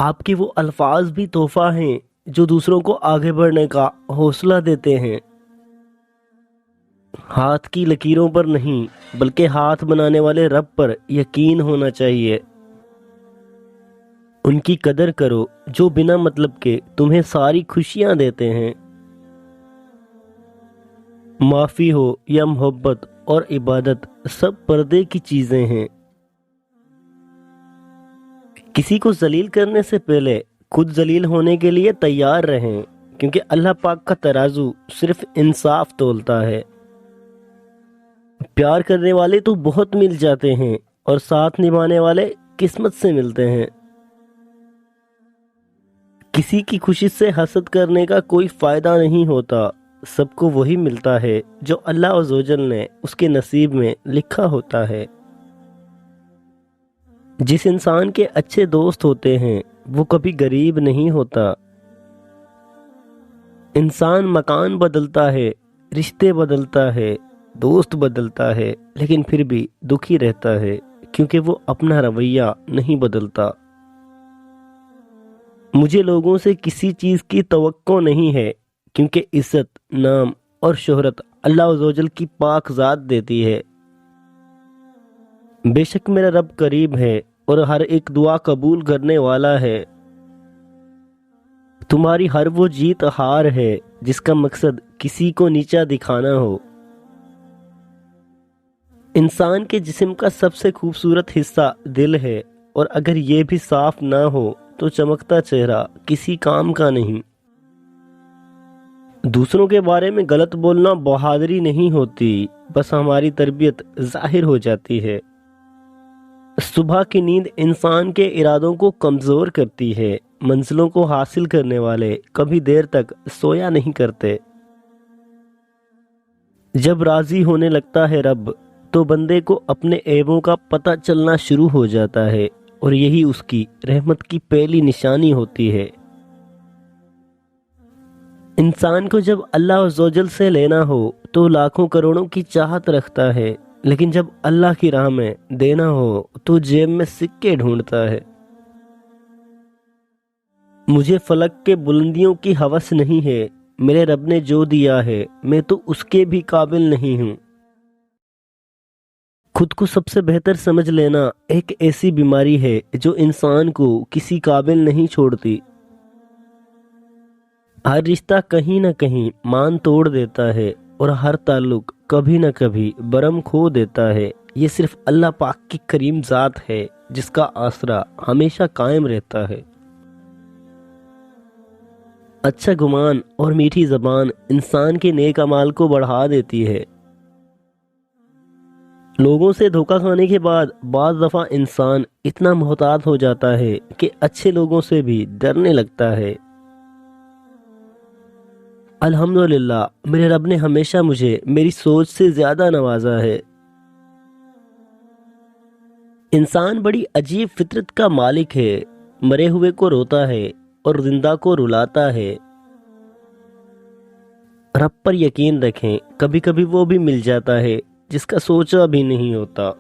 آپ کے وہ الفاظ بھی تحفہ ہیں جو دوسروں کو آگے بڑھنے کا حوصلہ دیتے ہیں۔ ہاتھ کی لکیروں پر نہیں بلکہ ہاتھ بنانے والے رب پر یقین ہونا چاہیے۔ ان کی قدر کرو جو بنا مطلب کے تمہیں ساری خوشیاں دیتے ہیں۔ معافی ہو یا محبت اور عبادت سب پردے کی چیزیں ہیں۔ کسی کو ذلیل کرنے سے پہلے خود ذلیل ہونے کے لیے تیار رہیں، کیونکہ اللہ پاک کا ترازو صرف انصاف تولتا ہے۔ پیار کرنے والے تو بہت مل جاتے ہیں اور ساتھ نبھانے والے قسمت سے ملتے ہیں۔ کسی کی خوشی سے حسد کرنے کا کوئی فائدہ نہیں ہوتا، سب کو وہی ملتا ہے جو اللہ عزوجل نے اس کے نصیب میں لکھا ہوتا ہے۔ جس انسان کے اچھے دوست ہوتے ہیں وہ کبھی غریب نہیں ہوتا۔ انسان مکان بدلتا ہے، رشتے بدلتا ہے، دوست بدلتا ہے، لیکن پھر بھی دکھی رہتا ہے کیونکہ وہ اپنا رویہ نہیں بدلتا۔ مجھے لوگوں سے کسی چیز کی توقع نہیں ہے، کیونکہ عزت، نام اور شہرت اللہ عزوجل کی پاک ذات دیتی ہے۔ بے شک میرا رب قریب ہے اور ہر ایک دعا قبول کرنے والا ہے۔ تمہاری ہر وہ جیت ہار ہے جس کا مقصد کسی کو نیچا دکھانا ہو۔ انسان کے جسم کا سب سے خوبصورت حصہ دل ہے، اور اگر یہ بھی صاف نہ ہو تو چمکتا چہرہ کسی کام کا نہیں۔ دوسروں کے بارے میں غلط بولنا بہادری نہیں ہوتی، بس ہماری تربیت ظاہر ہو جاتی ہے۔ صبح کی نیند انسان کے ارادوں کو کمزور کرتی ہے۔ منزلوں کو حاصل کرنے والے کبھی دیر تک سویا نہیں کرتے۔ جب راضی ہونے لگتا ہے رب تو بندے کو اپنے عیبوں کا پتہ چلنا شروع ہو جاتا ہے، اور یہی اس کی رحمت کی پہلی نشانی ہوتی ہے۔ انسان کو جب اللہ عزوجل سے لینا ہو تو لاکھوں کروڑوں کی چاہت رکھتا ہے، لیکن جب اللہ کی راہ میں دینا ہو تو جیب میں سکے ڈھونڈتا ہے۔ مجھے فلک کے بلندیوں کی ہوس نہیں ہے، میرے رب نے جو دیا ہے میں تو اس کے بھی قابل نہیں ہوں۔ خود کو سب سے بہتر سمجھ لینا ایک ایسی بیماری ہے جو انسان کو کسی قابل نہیں چھوڑتی۔ ہر رشتہ کہیں نہ کہیں مان توڑ دیتا ہے، اور ہر تعلق کبھی نہ کبھی برہم کھو دیتا ہے۔ یہ صرف اللہ پاک کی کریم ذات ہے جس کا آسرا ہمیشہ قائم رہتا ہے۔ اچھا گمان اور میٹھی زبان انسان کے نیک اعمال کو بڑھا دیتی ہے۔ لوگوں سے دھوکہ کھانے کے بعد بعض دفعہ انسان اتنا محتاط ہو جاتا ہے کہ اچھے لوگوں سے بھی ڈرنے لگتا ہے۔ الحمدللہ میرے رب نے ہمیشہ مجھے میری سوچ سے زیادہ نوازا ہے۔ انسان بڑی عجیب فطرت کا مالک ہے، مرے ہوئے کو روتا ہے اور زندہ کو رلاتا ہے۔ رب پر یقین رکھیں، کبھی کبھی وہ بھی مل جاتا ہے جس کا سوچا بھی نہیں ہوتا۔